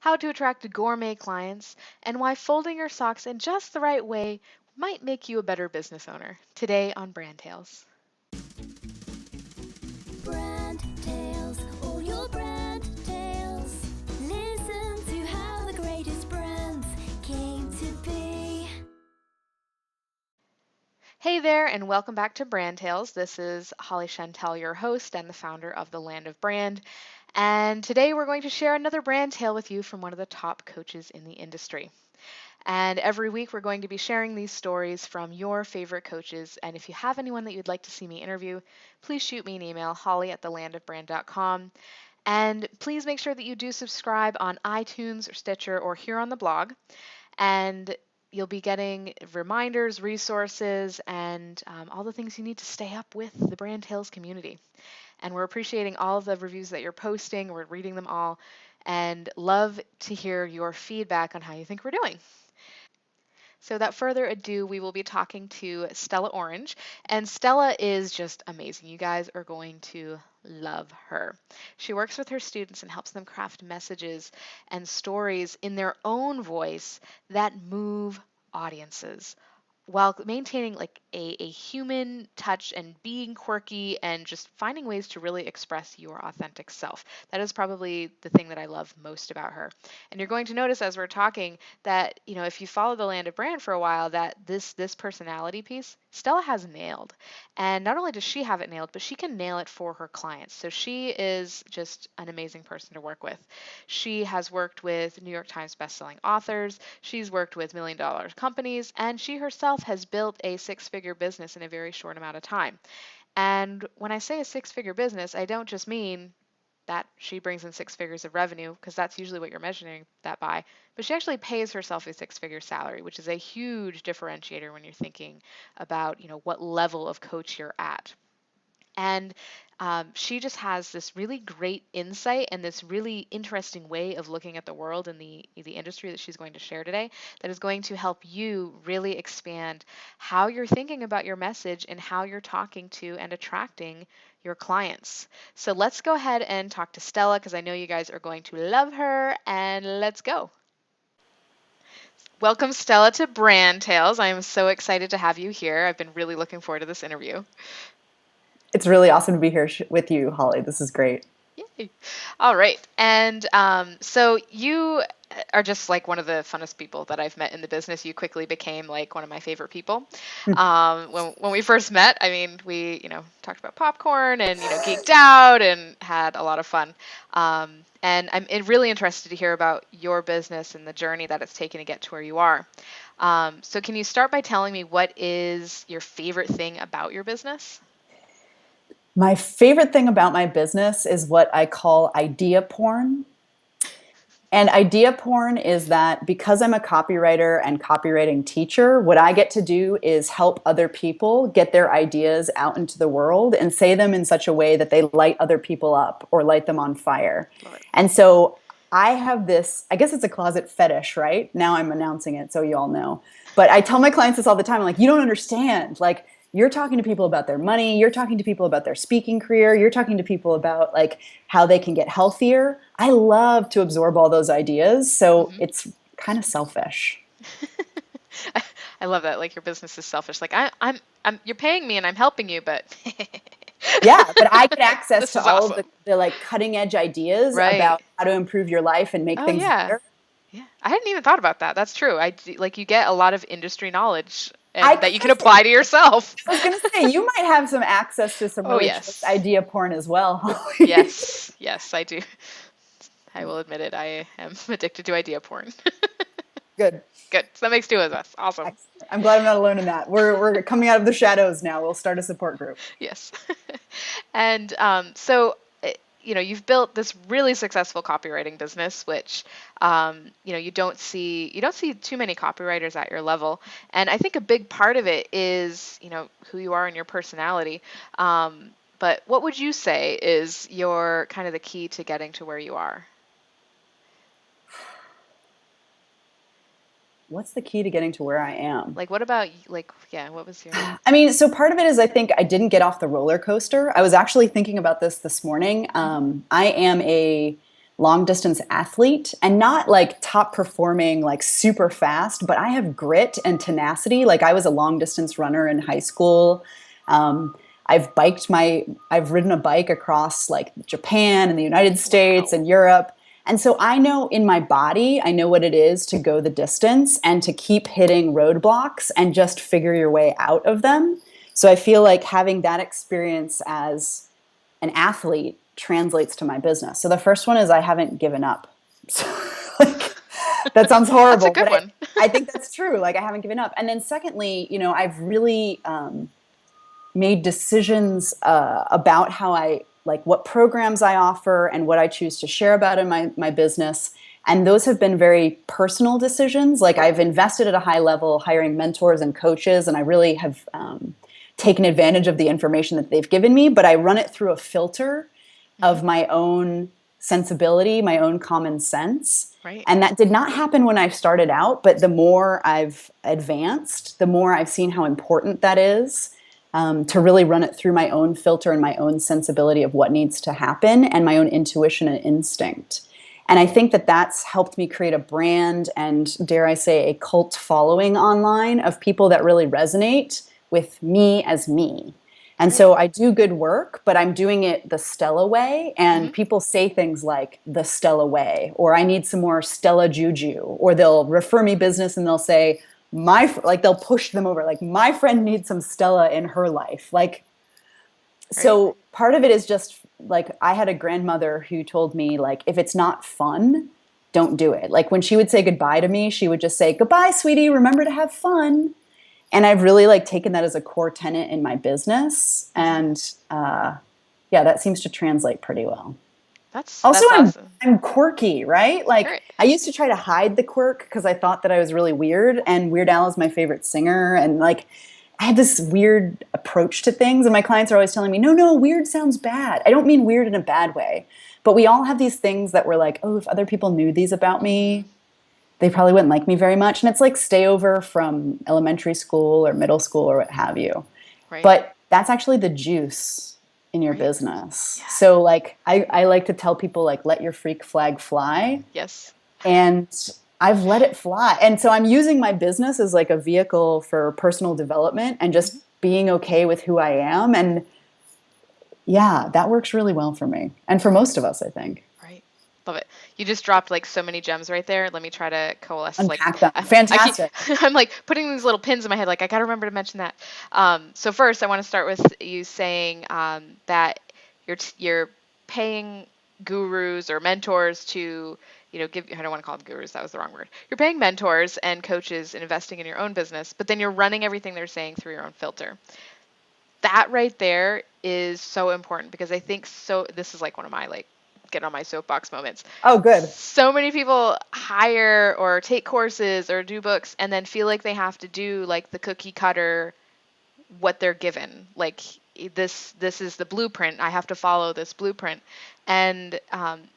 how to attract gourmet clients, and why folding your socks in just the right way might make you a better business owner. Today on Brand Tales. Brand tales, all your brand tales. Listen to how the greatest brands came to be. Hey there, and welcome back to Brand Tales. This is Holly Chantel, your host and the founder of the Land of Brand. And today we're going to share another brand tale with you from one of the top coaches in the industry. And every week we're going to be sharing these stories from your favorite coaches. And if you have anyone that you'd like to see me interview, please shoot me an email, holly@thelandofbrand.com. And please make sure that you do subscribe on iTunes or Stitcher or here on the blog. And you'll be getting reminders, resources, and all the things you need to stay up with the Brand Tales community. And we're appreciating all of the reviews that you're posting. We're reading them all and love to hear your feedback on how you think we're doing. So without further ado, we will be talking to Stella Orange. And Stella is just amazing. You guys are going to love her. She works with her students and helps them craft messages and stories in their own voice that move audiences while maintaining like a human touch and being quirky and just finding ways to really express your authentic self. That is probably the thing that I love most about her. And you're going to notice as we're talking that, if you follow the Land of Brand for a while, that this personality piece, Stella has nailed. And not only does she have it nailed, but she can nail it for her clients. So she is just an amazing person to work with. She has worked with New York Times bestselling authors, she's worked with million-dollar companies, and she herself has built a six-figure business in a very short amount of time. And when I say a six-figure business, I don't just mean that she brings in six figures of revenue, because that's usually what you're measuring that by, but she actually pays herself a six-figure salary, which is a huge differentiator when you're thinking about, what level of coach you're at. And she just has this really great insight and this really interesting way of looking at the world and the industry that she's going to share today that is going to help you really expand how you're thinking about your message and how you're talking to and attracting your clients. So let's go ahead and talk to Stella, because I know you guys are going to love her, and let's go. Welcome, Stella, to Brand Tales. I am so excited to have you here. I've been really looking forward to this interview. It's really awesome to be here with you, Holly. This is great. Yay. All right. And so you are just like one of the funnest people that I've met in the business. You quickly became like one of my favorite people. When we first met, I mean, we, talked about popcorn and, geeked out and had a lot of fun. And I'm really interested to hear about your business and the journey that it's taken to get to where you are. So can you start by telling me what is your favorite thing about your business? My favorite thing about my business is what I call idea porn. And idea porn is that because I'm a copywriter and copywriting teacher, what I get to do is help other people get their ideas out into the world and say them in such a way that they light other people up or light them on fire. And so I have this, I guess it's a closet fetish, right? Now I'm announcing it so you all know. But I tell my clients this all the time. I'm like, you don't understand. Like, you're talking to people about their money. You're talking to people about their speaking career. You're talking to people about like how they can get healthier. I love to absorb all those ideas. So it's kind of selfish. I love that. Like, your business is selfish. Like, you're paying me and I'm helping you, but yeah, but I get access to all awesome. of the like cutting edge ideas Right. about how to improve your life and make things better. Yeah. I hadn't even thought about that. That's true. You get a lot of industry knowledge that you can apply to yourself. I was going to say, you might have some access to some really yes. idea porn as well. Yes, I do. I will admit it. I am addicted to idea porn. Good. So that makes two of us. Awesome. Excellent. I'm glad I'm not alone in that. We're coming out of the shadows now. We'll start a support group. Yes. And so you've built this really successful copywriting business, which you don't see too many copywriters at your level. And I think a big part of it is who you are and your personality. But what would you say is your kind of the key to getting to where you are? What's the key to getting to where I am? Like, what about, what was your... I mean, so part of it is I think I didn't get off the roller coaster. I was actually thinking about this morning. I am a long distance athlete, and not like top performing, like super fast, but I have grit and tenacity. Like I was a long distance runner in high school. Um, I've ridden a bike across like Japan and the United States Wow. and Europe. And so I know in my body, I know what it is to go the distance and to keep hitting roadblocks and just figure your way out of them. So I feel like having that experience as an athlete translates to my business. So the first one is I haven't given up. So, like, that sounds That's a horrible, good but one. I think that's true. Like I haven't given up. And then secondly, I've really made decisions about how I like what programs I offer and what I choose to share about in my business. And those have been very personal decisions. Like I've invested at a high level, hiring mentors and coaches, and I really have taken advantage of the information that they've given me. But I run it through a filter Hmm. of my own sensibility, my own common sense. Right. And that did not happen when I started out, but the more I've advanced, the more I've seen how important that is, to really run it through my own filter and my own sensibility of what needs to happen and my own intuition and instinct. And I think that that's helped me create a brand and, dare I say, a cult following online of people that really resonate with me as me. And Right. so I do good work, but I'm doing it the Stella way. Hmm. And people say things like the Stella way, or I need some more Stella juju, or they'll refer me business and they'll say, like they'll push them over. Like my friend needs some Stella in her life. Like, Right. so part of it is just like, I had a grandmother who told me, like, if it's not fun, don't do it. Like when she would say goodbye to me, she would just say, goodbye, sweetie, remember to have fun. And I've really like taken that as a core tenet in my business. Hmm. And yeah, that seems to translate pretty well. Also, That's I'm awesome. I'm quirky, right? Like Right. I used to try to hide the quirk because I thought that I was really weird, and Weird Al is my favorite singer, and like I had this weird approach to things, and my clients are always telling me, "No, no, weird sounds bad." I don't mean weird in a bad way, but we all have these things that we're like, "Oh, if other people knew these about Hmm. me, they probably wouldn't like me very much." And it's like stay over from elementary school or middle school or what have you. Right. But that's actually the juice in your Right. business. Yeah. So like I like to tell people like let your freak flag fly. Yes. And I've let it fly. And so I'm using my business as like a vehicle for personal development and just Hmm. being okay with who I am. And yeah, that works really well for me. And for Right. most of us, I think. Right. Love it. You just dropped like so many gems right there. Let me try to coalesce. Like Unpack them. I keep, Fantastic. I'm like putting these little pins in my head. Like I gotta remember to mention that. So first, I want to start with you saying that you're paying gurus or mentors to give. I don't want to call them gurus. That was the wrong word. You're paying mentors and coaches and investing in your own business, but then you're running everything they're saying through your own filter. That right there is so important because I think so. This is like one of my like get on my soapbox moments. Oh, good. So many people hire or take courses or do books and then feel like they have to do like the cookie cutter what they're given. Like this is the blueprint. I have to follow this blueprint, and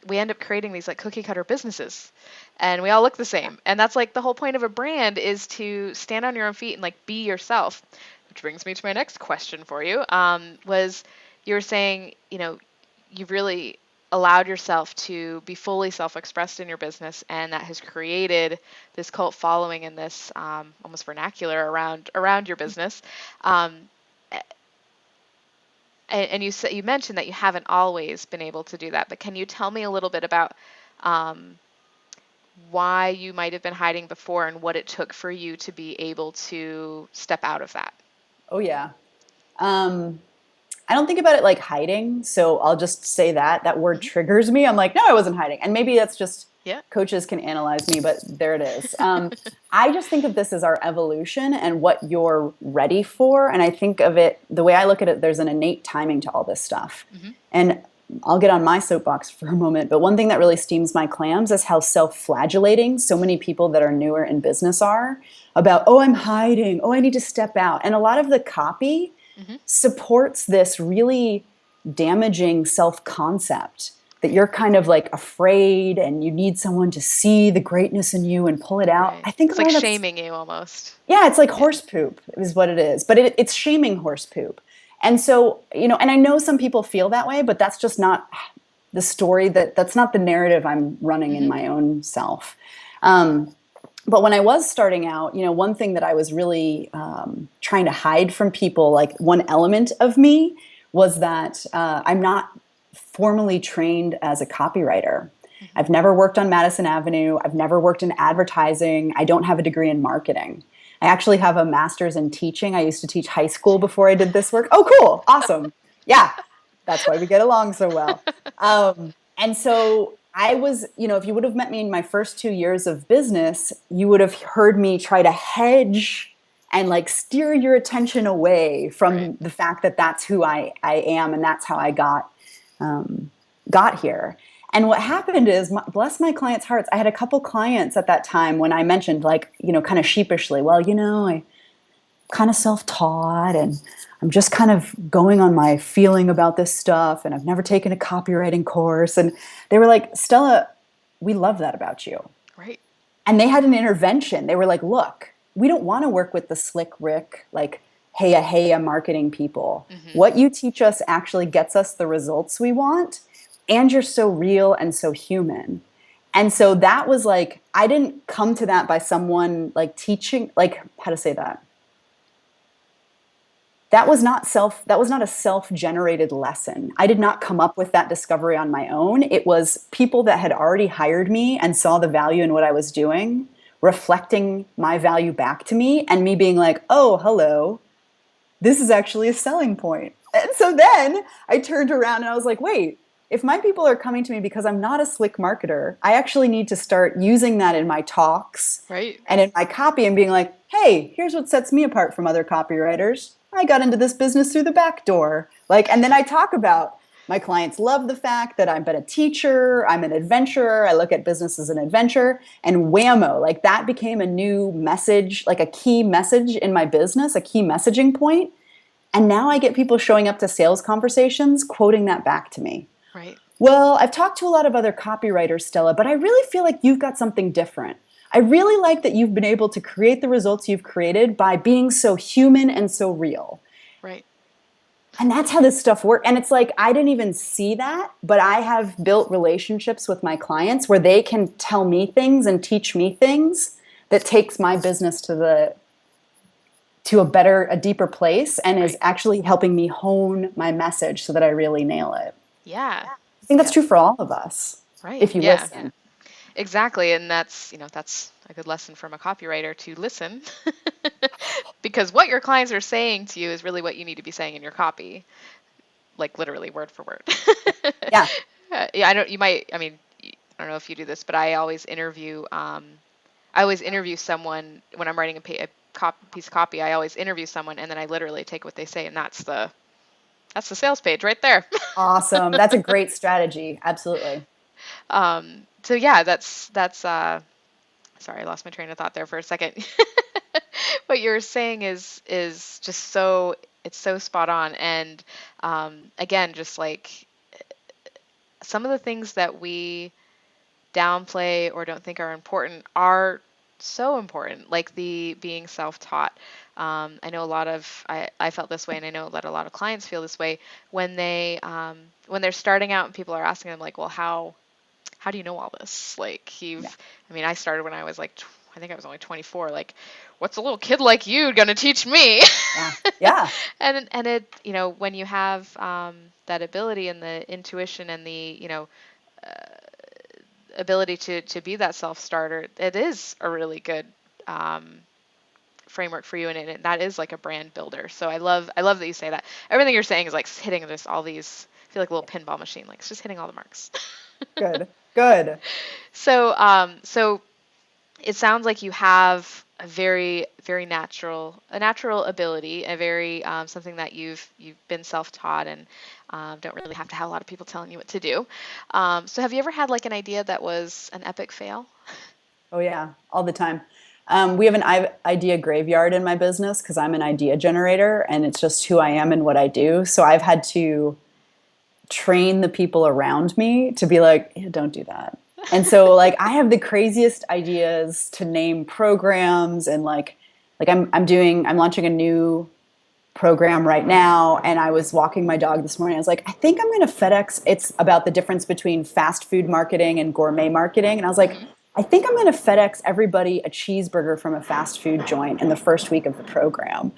we end up creating these like cookie cutter businesses, and we all look the same. And that's like the whole point of a brand is to stand on your own feet and like be yourself. Which brings me to my next question for you. Was you were saying you've really allowed yourself to be fully self-expressed in your business, and that has created this cult following and this almost vernacular around your business. Um, and you mentioned that you haven't always been able to do that, but can you tell me a little bit about um, why you might have been hiding before and what it took for you to be able to step out of that? Oh, yeah. Um, I don't think about it like hiding. So I'll just say that word Hmm. triggers me. I'm like, no, I wasn't hiding. And maybe that's just Yeah. coaches can analyze me, but there it is. I just think of this as our evolution and what you're ready for. And I think of it, the way I look at it, there's an innate timing to all this stuff. Hmm. And I'll get on my soapbox for a moment. But one thing that really steams my clams is how self-flagellating so many people that are newer in business are about, oh, I'm hiding. Oh, I need to step out. And a lot of the copy Hmm. supports this really damaging self-concept that Right. you're kind of like afraid and you need someone to see the greatness in you and pull it out. Right. I think a It's lot like of that's, shaming you almost. yeah, it's like Yeah. horse poop is what it is, but it's shaming horse poop. And so, and I know some people feel that way, but that's just not the story that's not the narrative I'm running in Mm-hmm. my own self. But when I was starting out, one thing that I was really trying to hide from people, like one element of me, was that I'm not formally trained as a copywriter. Mm-hmm. I've never worked on Madison Avenue. I've never worked in advertising. I don't have a degree in marketing. I actually have a master's in teaching. I used to teach high school before I did this work. Oh, cool. Awesome. Yeah. That's why we get along so well. And so I was, if you would have met me in my first 2 years of business, you would have heard me try to hedge and like steer your attention away Right. from the fact that that's who I am and that's how I got here. And what happened is, bless my clients' hearts, I had a couple clients at that time when I mentioned, like, kind of sheepishly, well, I kind of self-taught and I'm just kind of going on my feeling about this stuff and I've never taken a copywriting course. And they were like, Stella, we love that about you. Right. And they had an intervention. They were like, look, we don't want to work with the slick Rick, like, hey, marketing people. Mm-hmm. What you teach us actually gets us the results we want. And you're so real and so human. And so that was like, I didn't come to that by someone like teaching, like, how to say that? That was not a self-generated lesson. I did not come up with that discovery on my own. It was people that had already hired me and saw the value in what I was doing, reflecting my value back to me and me being like, oh, hello, this is actually a selling point. And so then I turned around and I was like, wait, if my people are coming to me because I'm not a slick marketer, I actually need to start using that in my talks Right. and in my copy and being like, hey, here's what sets me apart from other copywriters. I got into this business through the back door. And then I talk about my clients love the fact that I've been a teacher, I'm an adventurer, I look at business as an adventure, and whammo, like that became a new message, like a key message in my business, a key messaging point. And now I get people showing up to sales conversations quoting that back to me. Right. Well, I've talked to a lot of other copywriters, Stella, but I really feel like you've got something different. I really like that you've been able to create the results you've created by being so human and so real. Right. And that's how this stuff works. And it's like, I didn't even see that, but I have built relationships with my clients where they can tell me things and teach me things that takes my business to a deeper place and is actually helping me hone my message so that I really nail it. Yeah. I think that's true for all of us. Right. If you Yeah. listen. Exactly. And that's a good lesson from a copywriter to listen because what your clients are saying to you is really what you need to be saying in your copy, like literally word for word. Yeah. Yeah. I don't know if you do this, but I always interview someone when I'm writing a piece of copy. I always interview someone and then I literally take what they say and that's the sales page right there. Awesome. That's a great strategy. Absolutely. So yeah, that's sorry, I lost my train of thought there for a second. What you're saying is just it's so spot on. And again, just like some of the things that we downplay or don't think are important are so important, like the being self-taught. I know I felt this way, and I know that a lot of clients feel this way when they're starting out and people are asking them like, well, how do you know all this? Like I started when I was like, I think I was only 24. Like, what's a little kid like you gonna teach me? Yeah. Yeah. And it, when you have that ability and the intuition and the, ability to be that self-starter, it is a really good framework for you, and that is like a brand builder. So I love that you say that. Everything you're saying is like hitting just all these. I feel like a little pinball machine, like it's just hitting all the marks. Good. So it sounds like you have a very, very natural ability, a very something that you've been self-taught and don't really have to have a lot of people telling you what to do. So have you ever had like an idea that was an epic fail? Oh yeah, all the time. We have an idea graveyard in my business because I'm an idea generator and it's just who I am and what I do. So I've had to train the people around me to be like, yeah, don't do that. And so like I have the craziest ideas to name programs and like I'm launching a new program right now, and I was walking my dog this morning. I was like, I think I'm going to FedEx. It's about the difference between fast food marketing and gourmet marketing. And I was like, Hmm. I think I'm going to FedEx everybody a cheeseburger from a fast food joint in the first week of the program.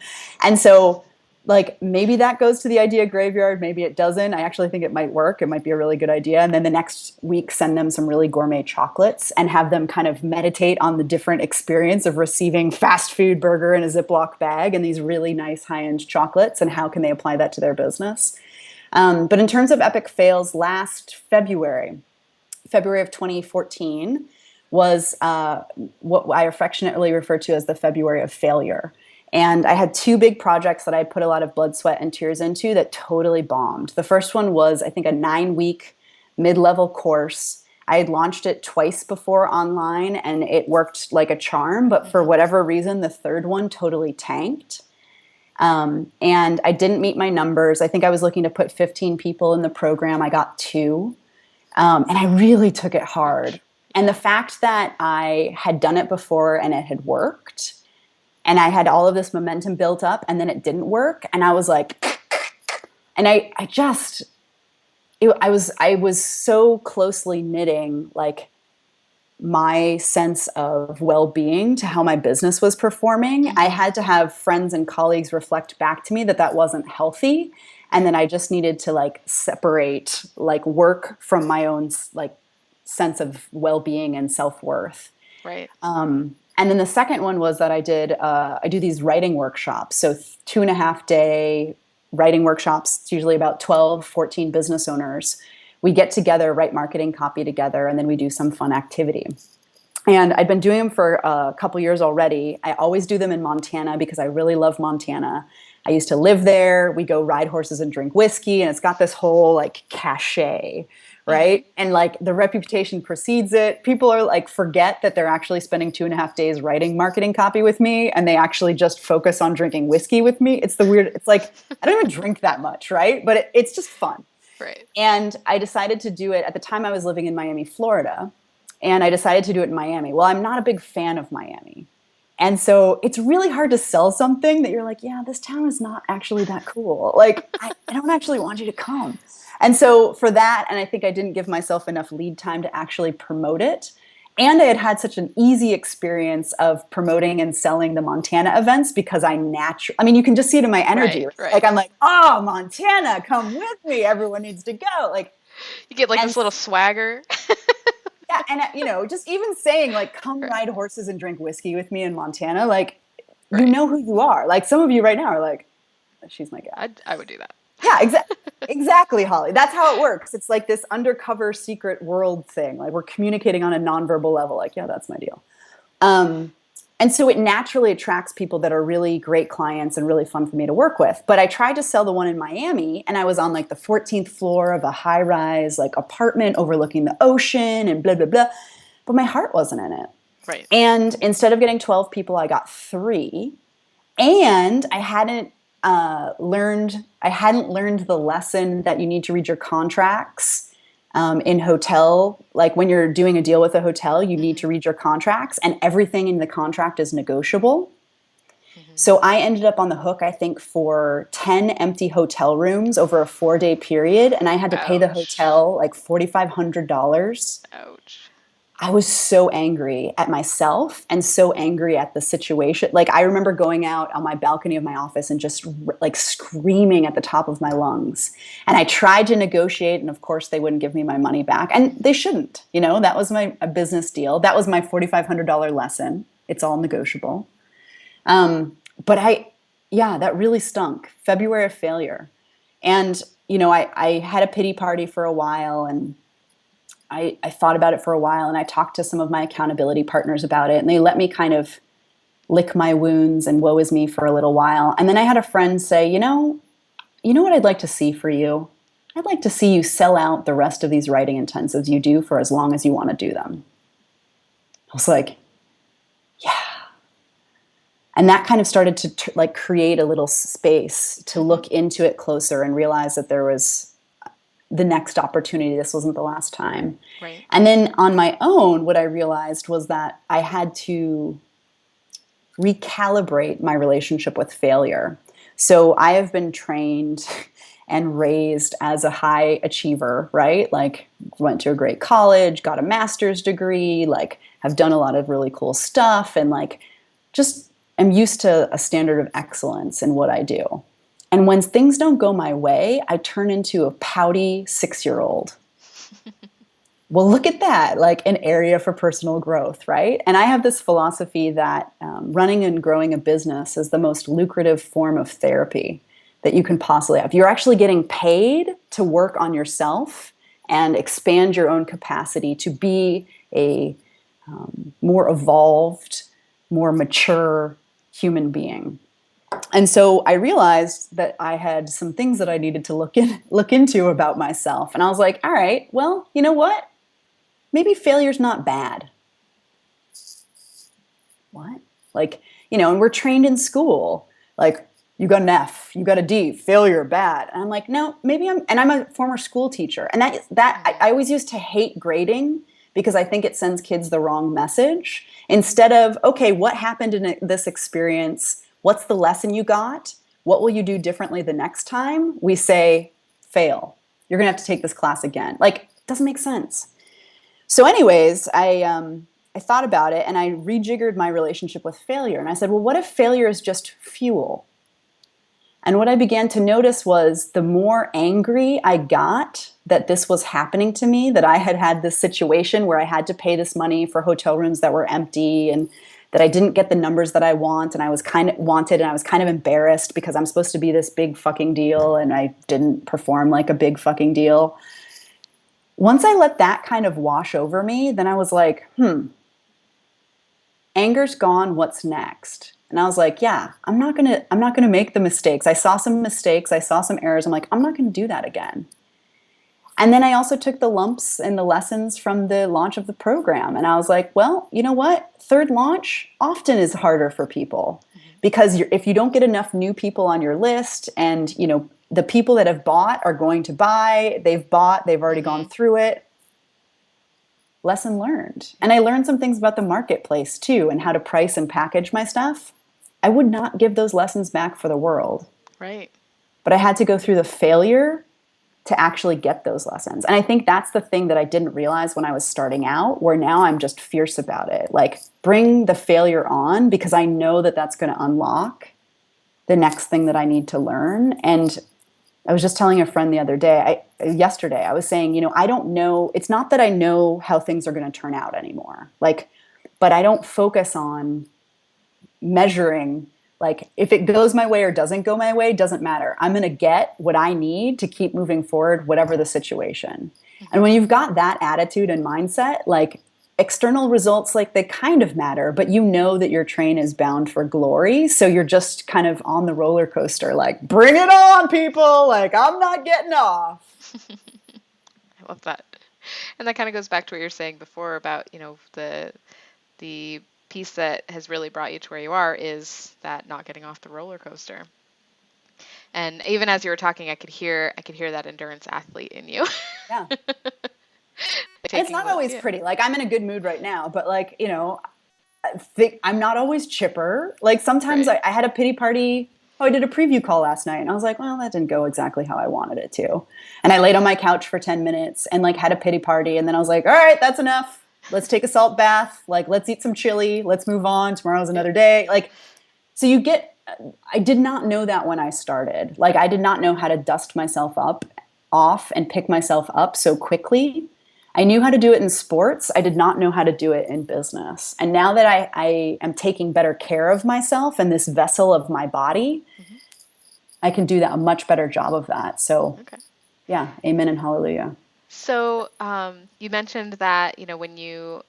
And so, like, maybe that goes to the idea graveyard, maybe it doesn't. I actually think it might work. It might be a really good idea. And then the next week, send them some really gourmet chocolates and have them kind of meditate on the different experience of receiving fast food burger in a Ziploc bag and these really nice high-end chocolates, and how can they apply that to their business. But in terms of epic fails, last February of 2014, was what I affectionately refer to as the February of failure. And I had two big projects that I put a lot of blood, sweat, and tears into that totally bombed. The first one was, I think, a 9-week mid-level course. I had launched it twice before online, and it worked like a charm. But for whatever reason, the third one totally tanked. And I didn't meet my numbers. I think I was looking to put 15 people in the program. I got 2. And I really took it hard. And the fact that I had done it before and it had worked, and I had all of this momentum built up, and then it didn't work, and I was like, and I was so closely knitting like my sense of well-being to how my business was performing. I had to have friends and colleagues reflect back to me that that wasn't healthy, and then I just needed to like separate like work from my own like sense of well-being and self-worth. Right. And then the second one was that I do these writing workshops. So 2.5-day writing workshops. It's usually about 12, 14 business owners. We get together, write marketing copy together, and then we do some fun activity. And I'd been doing them for a couple years already. I always do them in Montana because I really love Montana. I used to live there. We go ride horses and drink whiskey, and it's got this whole like cachet, right? And like the reputation precedes it. People are like forget that they're actually spending 2.5 days writing marketing copy with me, and they actually just focus on drinking whiskey with me. It's like I don't even drink that much, right? But it's just fun. Right. And I decided to do it at the time. I was living in Miami, Florida, and I decided to do it in Miami. Well, I'm not a big fan of Miami. And so it's really hard to sell something that you're like, yeah, this town is not actually that cool. Like, I don't actually want you to come. And so for that, and I think I didn't give myself enough lead time to actually promote it. And I had such an easy experience of promoting and selling the Montana events because I mean, you can just see it in my energy. Right. Like, I'm like, oh, Montana, come with me. Everyone needs to go. Like, You get like and this little swagger. yeah, and just even saying like, come Right. ride horses and drink whiskey with me in Montana, like, Right. you know who you are. Like, some of you right now are like, she's my guy. I would do that. Yeah, exactly, Holly. That's how it works. It's like this undercover secret world thing. Like, we're communicating on a nonverbal level. Like, yeah, that's my deal. And so it naturally attracts people that are really great clients and really fun for me to work with. But I tried to sell the one in Miami, and I was on like the 14th floor of a high-rise like apartment overlooking the ocean and blah, blah, blah. But my heart wasn't in it. Right. And instead of getting 12 people, I got 3. And I hadn't learned the lesson that you need to read your contracts in hotel. Like, when you're doing a deal with a hotel, you need to read your contracts, and everything in the contract is negotiable. So I ended up on the hook, I think, for 10 empty hotel rooms over a 4-day period, and I had to pay the hotel like $4,500. Ouch. I was so angry at myself and so angry at the situation. Like, I remember going out on my balcony of my office and just like screaming at the top of my lungs. And I tried to negotiate, and of course they wouldn't give me my money back, and they shouldn't. That was a business deal. That was my $4,500 lesson. It's all negotiable. But that really stunk. February of failure. And, I had a pity party for a while, and I thought about it for a while, and I talked to some of my accountability partners about it, and they let me kind of lick my wounds and woe is me for a little while. And then I had a friend say, you know what I'd like to see for you? I'd like to see you sell out the rest of these writing intensives you do for as long as you want to do them. I was like, yeah. And that kind of started to create a little space to look into it closer and realize that there was the next opportunity. This wasn't the last time. Right. And then on my own, what I realized was that I had to recalibrate my relationship with failure. So I have been trained and raised as a high achiever, right? Like went to a great college, got a master's degree, like have done a lot of really cool stuff and like just am used to a standard of excellence in what I do. And when things don't go my way, I turn into a pouty 6-year-old. Well, look at that, like an area for personal growth, right? And I have this philosophy that running and growing a business is the most lucrative form of therapy that you can possibly have. You're actually getting paid to work on yourself and expand your own capacity to be a more evolved, more mature human being. And so I realized that I had some things that I needed to look into about myself. And I was like, all right, well, you know what? Maybe failure's not bad. What? Like, and we're trained in school. Like, you got an F, you got a D, failure, bad. And I'm like, no, and I'm a former school teacher. And I always used to hate grading because I think it sends kids the wrong message. Instead of, okay, what happened in this experience? What's the lesson you got? What will you do differently the next time? We say, fail. You're going to have to take this class again. Like, it doesn't make sense. So anyways, I thought about it and I rejiggered my relationship with failure. And I said, well, what if failure is just fuel? And what I began to notice was the more angry I got that this was happening to me, that I had this situation where I had to pay this money for hotel rooms that were empty and that I didn't get the numbers that I want and I was kind of embarrassed because I'm supposed to be this big fucking deal and I didn't perform like a big fucking deal. Once I let that kind of wash over me, then I was like, anger's gone, what's next? And I was like, yeah, I'm not gonna make the mistakes. I saw some mistakes, I saw some errors. I'm like, I'm not gonna do that again. And then I also took the lumps and the lessons from the launch of the program. And I was like, well, you know what? Third launch often is harder for people because if you don't get enough new people on your list and, the people that have bought are going to buy, they've already gone through it. Lesson learned. And I learned some things about the marketplace too and how to price and package my stuff. I would not give those lessons back for the world. Right. But I had to go through the failure to actually get those lessons. And I think that's the thing that I didn't realize when I was starting out, where now I'm just fierce about it. Like, bring the failure on because I know that that's going to unlock the next thing that I need to learn. And I was just telling a friend the other day, yesterday, I was saying, I don't know, it's not that I know how things are going to turn out anymore. Like, but I don't focus on measuring, like, if it goes my way or doesn't go my way, doesn't matter. I'm going to get what I need to keep moving forward, whatever the situation. And when you've got that attitude and mindset, like, external results, like, they kind of matter, but you know that your train is bound for glory. So you're just kind of on the roller coaster, like, bring it on, people. Like, I'm not getting off. I love that. And that kind of goes back to what you were saying before about, the piece that has really brought you to where you are is that not getting off the roller coaster. And even as you were talking, I could hear that endurance athlete in you. Yeah. It's not always pretty. Like, I'm in a good mood right now, but like, I'm not always chipper. Like, sometimes Right. I had a pity party. Oh, I did a preview call last night and I was like, well, that didn't go exactly how I wanted it to. And I laid on my couch for 10 minutes and like had a pity party. And then I was like, all right, that's enough. Let's take a salt bath. Like, let's eat some chili. Let's move on. Tomorrow's another day. Like, so I did not know that when I started. Like, I did not know how to dust myself off and pick myself up so quickly. I knew how to do it in sports. I did not know how to do it in business. And now that I am taking better care of myself and this vessel of my body, I can do that a much better job of that. So, yeah, amen and hallelujah. So you mentioned that, when you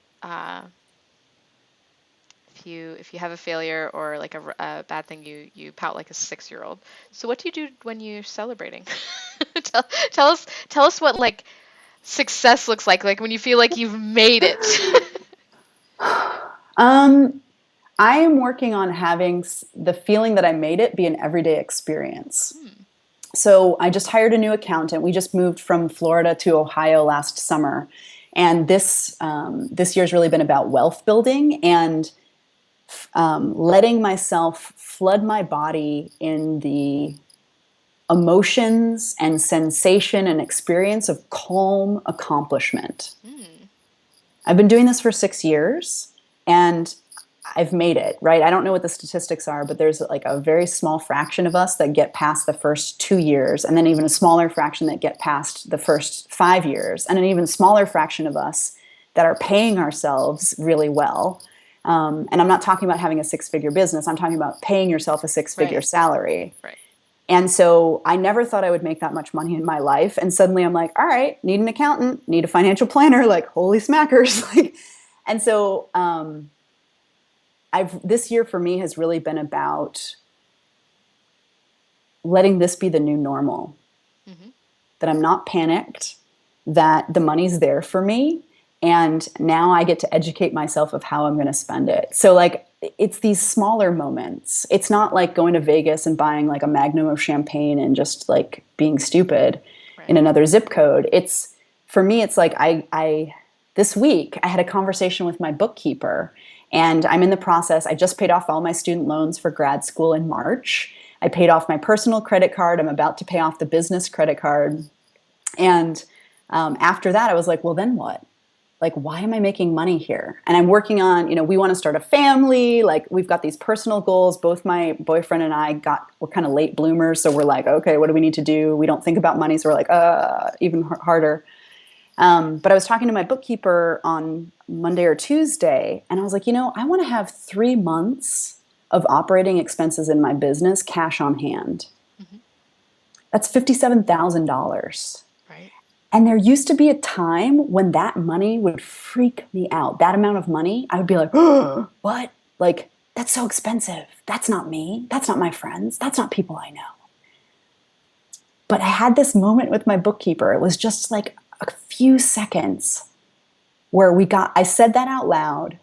if you have a failure or like a bad thing, you pout like a 6-year-old. So what do you do when you're celebrating? tell us what like success looks like when you feel like you've made it. I am working on having the feeling that I made it be an everyday experience. So I just hired a new accountant. We just moved from Florida to Ohio last summer. And this year's really been about wealth building. And letting myself flood my body in the emotions and sensation and experience of calm accomplishment. Mm. I've been doing this for 6 years and I've made it, right? I don't know what the statistics are, but there's like a very small fraction of us that get past the first 2 years, and then even a smaller fraction that get past the first 5 years, and an even smaller fraction of us that are paying ourselves really well. And I'm not talking about having a six-figure business. I'm talking about paying yourself a six-figure Right. salary. Right. And so I never thought I would make that much money in my life. And suddenly I'm like, all right, need an accountant, need a financial planner, like holy smackers. And so this year for me has really been about letting this be the new normal. Mm-hmm. That I'm not panicked, that the money's there for me. And now I get to educate myself of how I'm going to spend it. So like, it's these smaller moments. It's not like going to Vegas and buying like a magnum of champagne and just like being stupid in another zip code. It's, for me, it's like this week I had a conversation with my bookkeeper, and I'm in the process. I just paid off all my student loans for grad school in March. I paid off my personal credit card. I'm about to pay off the business credit card. And after that, I was like, well, then what? Like, why am I making money here? And I'm working on, we want to start a family. Like, we've got these personal goals. Both my boyfriend and I we're kind of late bloomers. So we're like, okay, what do we need to do? We don't think about money. So we're like, even harder. But I was talking to my bookkeeper on Monday or Tuesday, and I was like, I want to have 3 months of operating expenses in my business cash on hand. Mm-hmm. That's $57,000. And there used to be a time when that money would freak me out. That amount of money, I would be like, oh, what? Like, that's so expensive. That's not me. That's not my friends. That's not people I know. But I had this moment with my bookkeeper. It was just like a few seconds where I said that out loud,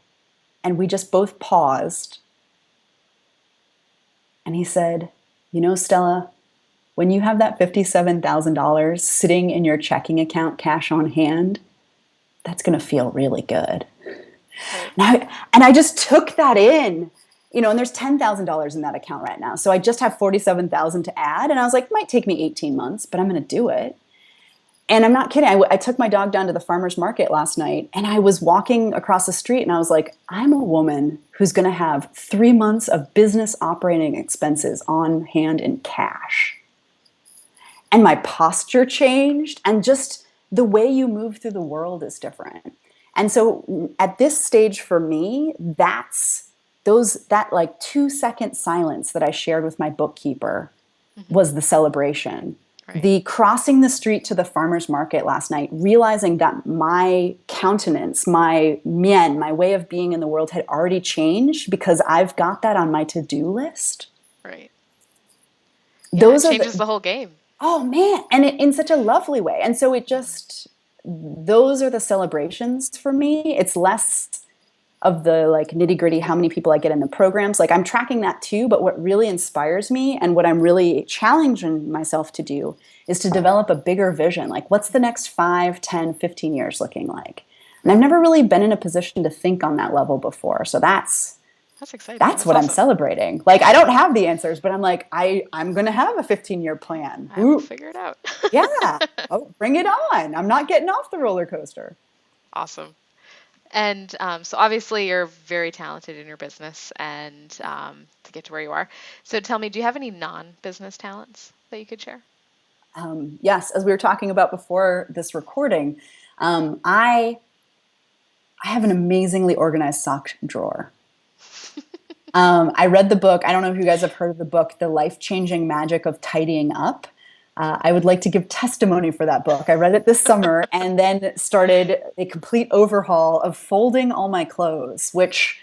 and we just both paused. And he said, Stella, when you have that $57,000 sitting in your checking account, cash on hand, that's going to feel really good. Right. And I just took that in, and there's $10,000 in that account right now. So I just have $47,000 to add. And I was like, it might take me 18 months, but I'm going to do it. And I'm not kidding. I took my dog down to the farmer's market last night, and I was walking across the street, and I was like, I'm a woman who's going to have 3 months of business operating expenses on hand in cash. And my posture changed, and just the way you move through the world is different. And so at this stage for me, that like 2-second silence that I shared with my bookkeeper was the celebration. Right. The crossing the street to the farmer's market last night, realizing that my countenance, my way of being in the world had already changed because I've got that on my to-do list. Right. Yeah, it changes the whole game. Oh man, and in such a lovely way. And so those are the celebrations for me. It's less of the like nitty gritty, how many people I get in the programs. Like I'm tracking that too, but what really inspires me and what I'm really challenging myself to do is to develop a bigger vision. Like what's the next 5, 10, 15 years looking like? And I've never really been in a position to think on that level before. So that's exciting. That's what awesome. I'm celebrating. Like, I don't have the answers, but I'm like, I'm going to have a 15-year plan. I will figure it out. Yeah. Oh, bring it on. I'm not getting off the roller coaster. Awesome. And so obviously you're very talented in your business and to get to where you are. So tell me, do you have any non-business talents that you could share? Yes. As we were talking about before this recording, I have an amazingly organized sock drawer. I read the book. I don't know if you guys have heard of the book, The Life-Changing Magic of Tidying Up. I would like to give testimony for that book. I read it this summer and then started a complete overhaul of folding all my clothes, which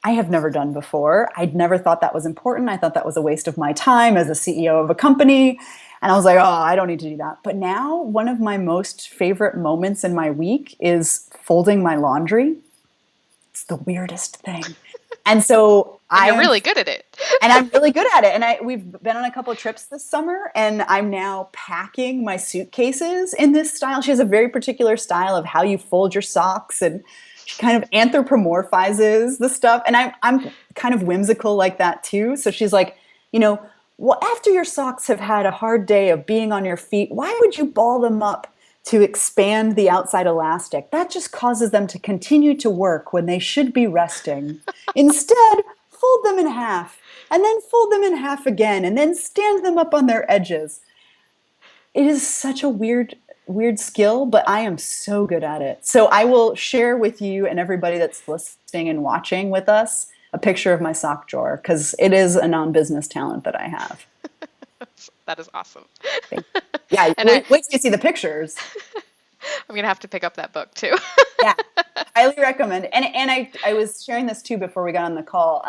I have never done before. I'd never thought that was important. I thought that was a waste of my time as a CEO of a company. And I was like, oh, I don't need to do that. But now one of my most favorite moments in my week is folding my laundry. It's the weirdest thing. And so you're really good at it. And I'm really good at it. And we've been on a couple of trips this summer, and I'm now packing my suitcases in this style. She has a very particular style of how you fold your socks. And She kind of anthropomorphizes the stuff. And I'm kind of whimsical like that too. So she's like, well, after your socks have had a hard day of being on your feet, why would you ball them up to expand the outside elastic? That just causes them to continue to work when they should be resting. Instead, fold them in half and then fold them in half again and then stand them up on their edges. It is such a weird skill, but I am so good at it. So I will share with you and everybody that's listening and watching with us a picture of my sock drawer because it is a non-business talent that I have. That is awesome. Yeah, And wait till you see the pictures. I'm gonna have to pick up that book too. Yeah, highly recommend. And I was sharing this too before we got on the call.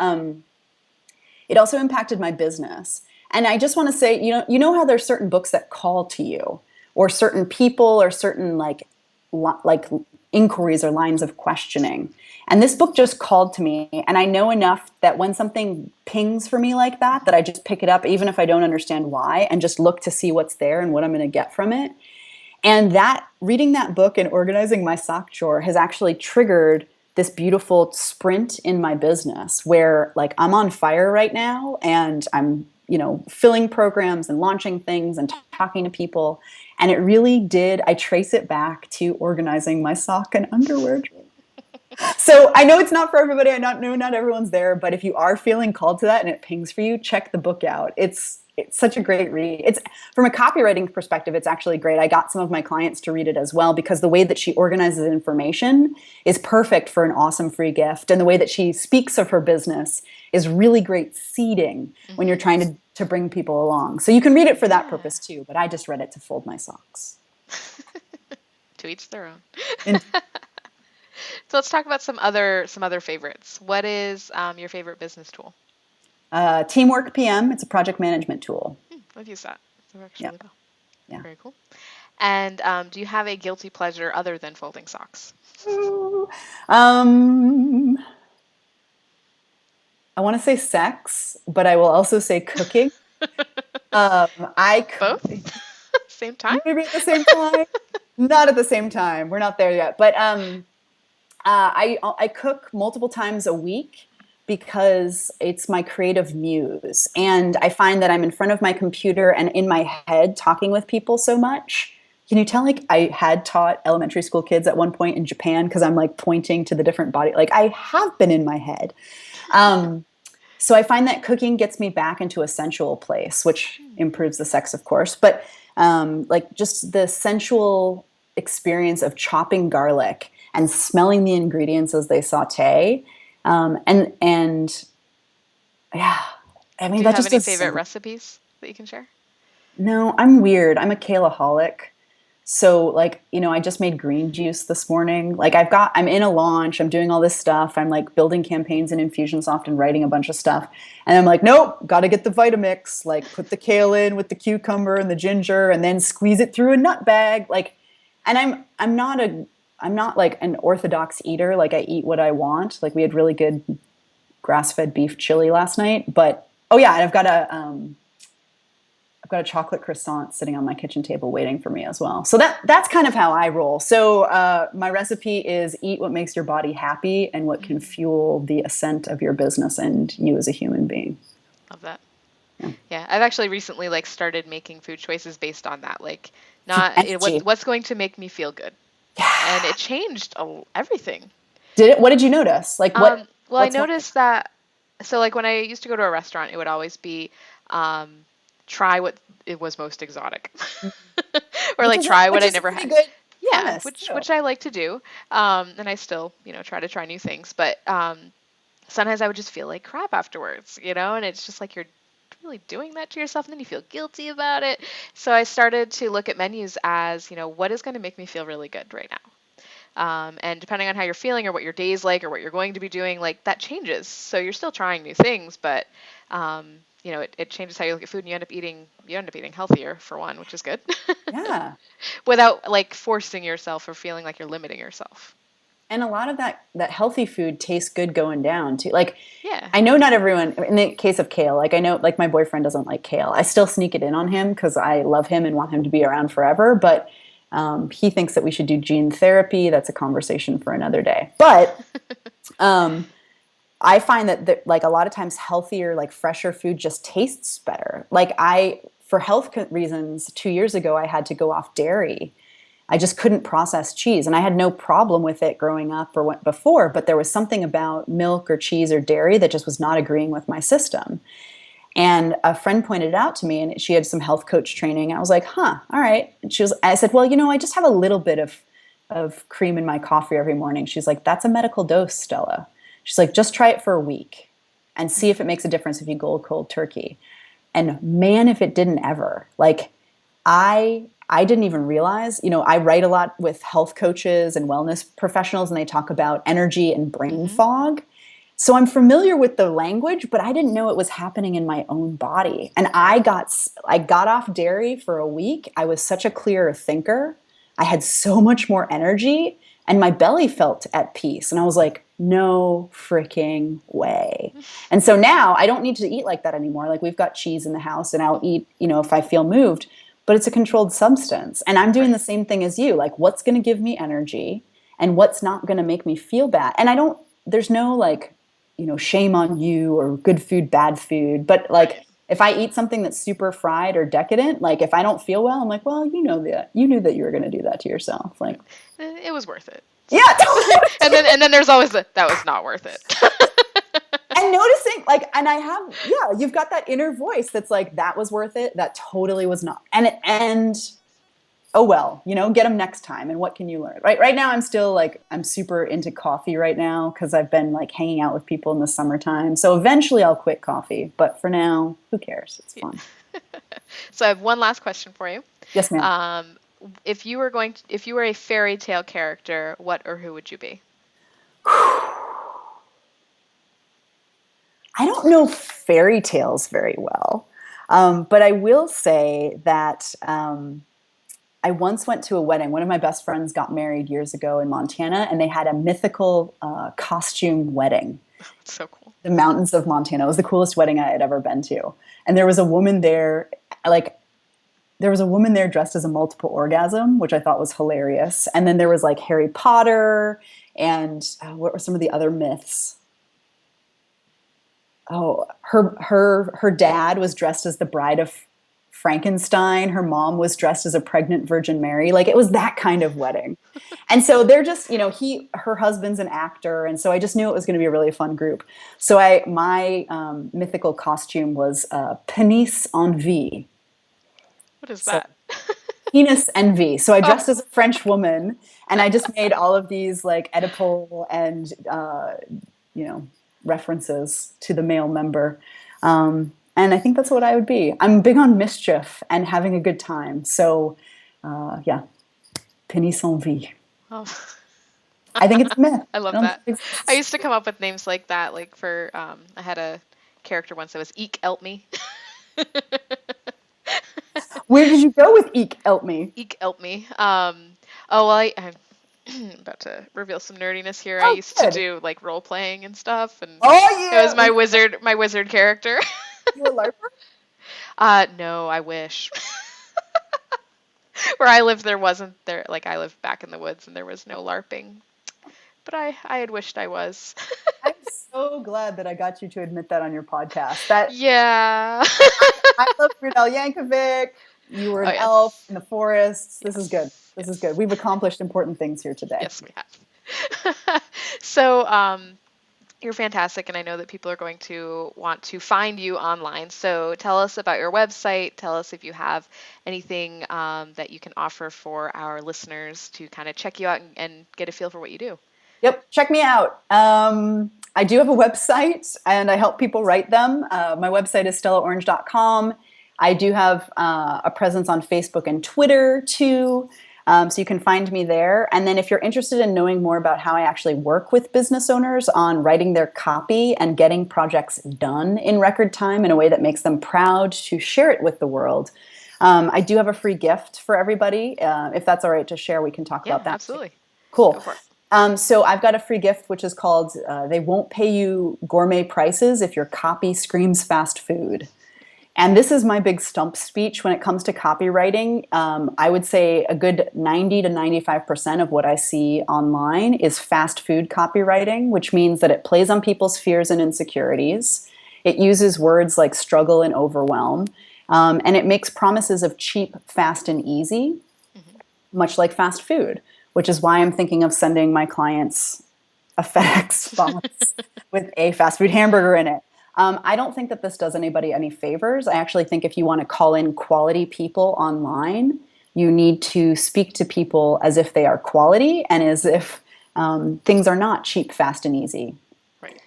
It also impacted my business. And I just want to say, you know how there's certain books that call to you, or certain people, or certain like inquiries or lines of questioning. And this book just called to me. And I know enough that when something pings for me like that, that I just pick it up, even if I don't understand why, and just look to see what's there and what I'm going to get from it. And that reading that book and organizing my sock drawer has actually triggered this beautiful sprint in my business where like I'm on fire right now and I'm, filling programs and launching things and talking to people. And it really did. I trace it back to organizing my sock and underwear drawer. So I know it's not for everybody. I know not everyone's there, but if you are feeling called to that and it pings for you, check the book out. It's such a great read. It's from a copywriting perspective, it's actually great. I got some of my clients to read it as well because the way that she organizes information is perfect for an awesome free gift. And the way that she speaks of her business is really great seeding when you're trying to bring people along. So you can read it for that purpose too, but I just read it to fold my socks. To each their own. So let's talk about some other favorites. What is your favorite business tool? Teamwork PM. It's a project management tool. I've used that. It works really well. Yeah. Very cool. And do you have a guilty pleasure other than folding socks? I want to say sex, but I will also say cooking. Both? Same time? Maybe at the same time. Not at the same time. We're not there yet. But I cook multiple times a week because it's my creative muse. And I find that I'm in front of my computer and in my head talking with people so much. Can you tell like I had taught elementary school kids at one point in Japan because I'm like pointing to the different body. Like I have been in my head. So I find that cooking gets me back into a sensual place, which improves the sex, of course. But like just the sensual experience of chopping garlic and smelling the ingredients as they saute. And yeah, I mean, do you have any favorite recipes that you can share? No, I'm weird. I'm a kaleaholic. So like, I just made green juice this morning. Like I'm in a launch, I'm doing all this stuff. I'm like building campaigns in Infusionsoft and writing a bunch of stuff. And I'm like, nope, got to get the Vitamix, like put the kale in with the cucumber and the ginger and then squeeze it through a nut bag. Like, and I'm not like an orthodox eater. Like I eat what I want. Like we had really good grass-fed beef chili last night, but oh yeah. And I've got a chocolate croissant sitting on my kitchen table waiting for me as well. So that's kind of how I roll. So my recipe is eat what makes your body happy and what can fuel the ascent of your business and you as a human being. Love that. Yeah. I've actually recently like started making food choices based on that. Like not what's going to make me feel good. Yeah. And it changed everything. Did it? What did you notice? Like what? Well, I noticed that. So like when I used to go to a restaurant, it would always be try what it was most exotic, or like try what I never had. Yeah, which I like to do, and I still try to try new things. But sometimes I would just feel like crap afterwards, and it's just like you're really doing that to yourself, and then you feel guilty about it. So I started to look at menus as what is going to make me feel really good right now. And depending on how you're feeling or what your day's like or what you're going to be doing, like that changes. So you're still trying new things, but it changes how you look at food, and you end up eating healthier for one, which is good. Yeah. Without like forcing yourself or feeling like you're limiting yourself. And a lot of that healthy food tastes good going down too. Like, yeah. I know not everyone, in the case of kale, like I know like my boyfriend doesn't like kale. I still sneak it in on him because I love him and want him to be around forever. But He thinks that we should do gene therapy. That's a conversation for another day. But I find that like a lot of times healthier, like fresher food just tastes better. Like for health reasons, 2 years ago, I had to go off dairy. I just couldn't process cheese, and I had no problem with it growing up or what before, but there was something about milk or cheese or dairy that just was not agreeing with my system. And a friend pointed it out to me, and she had some health coach training. And I was like, huh, all right. And I said, well, I just have a little bit of cream in my coffee every morning. She's like, that's a medical dose, Stella. She's like, just try it for a week and see if it makes a difference if you go cold turkey. And man, if it didn't ever. Like, I didn't even realize, I write a lot with health coaches and wellness professionals, and they talk about energy and brain fog. So I'm familiar with the language, but I didn't know it was happening in my own body. And I got off dairy for a week. I was such a clearer thinker. I had so much more energy, and my belly felt at peace. And I was like, no freaking way. And so now I don't need to eat like that anymore. Like, we've got cheese in the house, and I'll eat, if I feel moved, but it's a controlled substance. And I'm doing the same thing as you. Like, what's going to give me energy and what's not going to make me feel bad? And there's no like, shame on you or good food, bad food. But like, if I eat something that's super fried or decadent, like if I don't feel well, I'm like, well, you knew that you were going to do that to yourself. Like, it was worth it. Yeah. and then there's always that was not worth it. And noticing, like, and you've got that inner voice that's like, that was worth it. That totally was not. And oh, well, get them next time. And what can you learn? Right now, I'm still like, I'm super into coffee right now because I've been like hanging out with people in the summertime. So eventually I'll quit coffee. But for now, who cares? It's fun. So I have one last question for you. Yes, ma'am. If you were a fairy tale character, what or who would you be? I don't know fairy tales very well, but I will say that I once went to a wedding. One of my best friends got married years ago in Montana, and they had a mythical costume wedding. That's so cool. The mountains of Montana. It was the coolest wedding I had ever been to. And there was a woman there, dressed as a multiple orgasm, which I thought was hilarious. And then there was like Harry Potter and what were some of the other myths? Oh, her dad was dressed as the bride of Frankenstein. Her mom was dressed as a pregnant Virgin Mary. Like, it was that kind of wedding. And so they're just, her husband's an actor. And so I just knew it was going to be a really fun group. So my mythical costume was penis envie. What is that? Penis envy. So I dressed as a French woman, and I just made all of these like Oedipal and, references to the male member. And I think that's what I would be. I'm big on mischief and having a good time. So, penis envie. Oh. I think it's a myth. I love that. I used to come up with names like that. Like for, I had a character once that was Eek Help Me. Where did you go with Eek Help Me? Eek Help Me. I'm about to reveal some nerdiness here. I used to do like role playing and stuff, and it was my wizard character. You a LARPer? No, I wish. Where I lived, I lived back in the woods, and there was no LARPing. But I had wished I was. I'm so glad that I got you to admit that on your podcast. Yeah. I love Rudel Yankovic. You were an elf in the forests. This is good. This is good. We've accomplished important things here today. Yes, we have. So, you're fantastic, and I know that people are going to want to find you online. So tell us about your website. Tell us if you have anything that you can offer for our listeners to kind of check you out and get a feel for what you do. Yep, check me out. I do have a website, and I help people write them. My website is stellaorange.com. I do have a presence on Facebook and Twitter too, so you can find me there. And then if you're interested in knowing more about how I actually work with business owners on writing their copy and getting projects done in record time in a way that makes them proud to share it with the world, I do have a free gift for everybody. If that's all right to share, we can talk about that. Absolutely. Cool. Go for it. So I've got a free gift, which is called They Won't Pay You Gourmet Prices If Your Copy Screams Fast Food. And this is my big stump speech when it comes to copywriting. I would say a good 90 to 95% of what I see online is fast food copywriting, which means that it plays on people's fears and insecurities. It uses words like struggle and overwhelm. And it makes promises of cheap, fast, and easy, much like fast food, which is why I'm thinking of sending my clients a FedEx box with a fast food hamburger in it. I don't think that this does anybody any favors. I actually think if you want to call in quality people online, you need to speak to people as if they are quality and as if things are not cheap, fast, and easy. Right.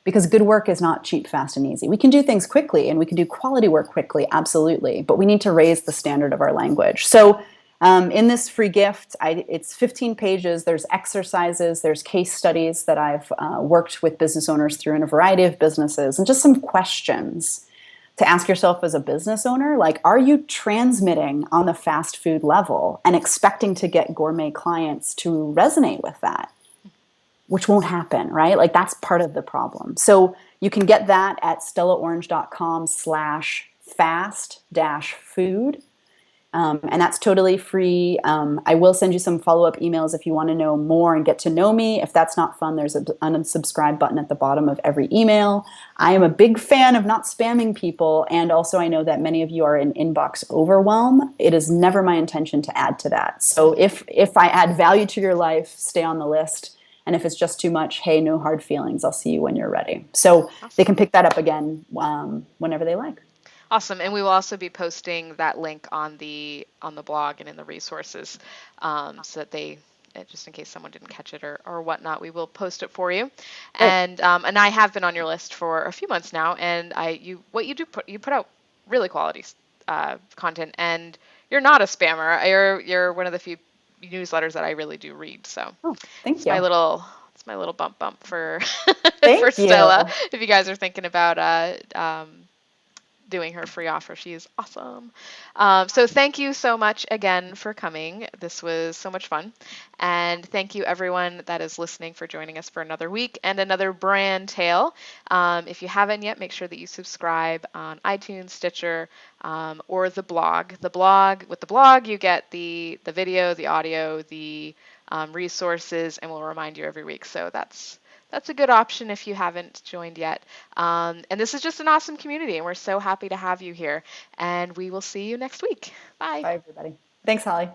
Because good work is not cheap, fast, and easy. We can do things quickly and we can do quality work quickly, absolutely, but we need to raise the standard of our language. So in this free gift, it's 15 pages. There's exercises, there's case studies that I've worked with business owners through in a variety of businesses, and just some questions to ask yourself as a business owner, like, are you transmitting on the fast food level and expecting to get gourmet clients to resonate with that? Which won't happen, right? Like, that's part of the problem. So you can get that at stellaorange.com/fast-food. And that's totally free. I will send you some follow-up emails if you want to know more and get to know me. If that's not fun, there's an unsubscribe button at the bottom of every email. I am a big fan of not spamming people. And also, I know that many of you are in inbox overwhelm. It is never my intention to add to that. So if I add value to your life, stay on the list. And if it's just too much, hey, no hard feelings. I'll see you when you're ready. So they can pick that up again whenever they like. Awesome. And we will also be posting that link on the blog and in the resources, so that they, just in case someone didn't catch it or whatnot, we will post it for you. Great. And I have been on your list for a few months now, and you put out really quality content, and you're not a spammer. You're one of the few newsletters that I really do read. So thank it's you. my little bump for Thank for you. Stella. If you guys are thinking about doing her free offer, she is awesome. So thank you so much again for coming. This was so much fun. And thank you everyone that is listening for joining us for another week and another brand tale. If you haven't yet, make sure that you subscribe on iTunes, Stitcher, or the blog. With the blog, you get the video, the audio, the resources, and we'll remind you every week. So that's a good option if you haven't joined yet. And this is just an awesome community, and we're so happy to have you here. And we will see you next week. Bye. Bye, everybody. Thanks, Holly.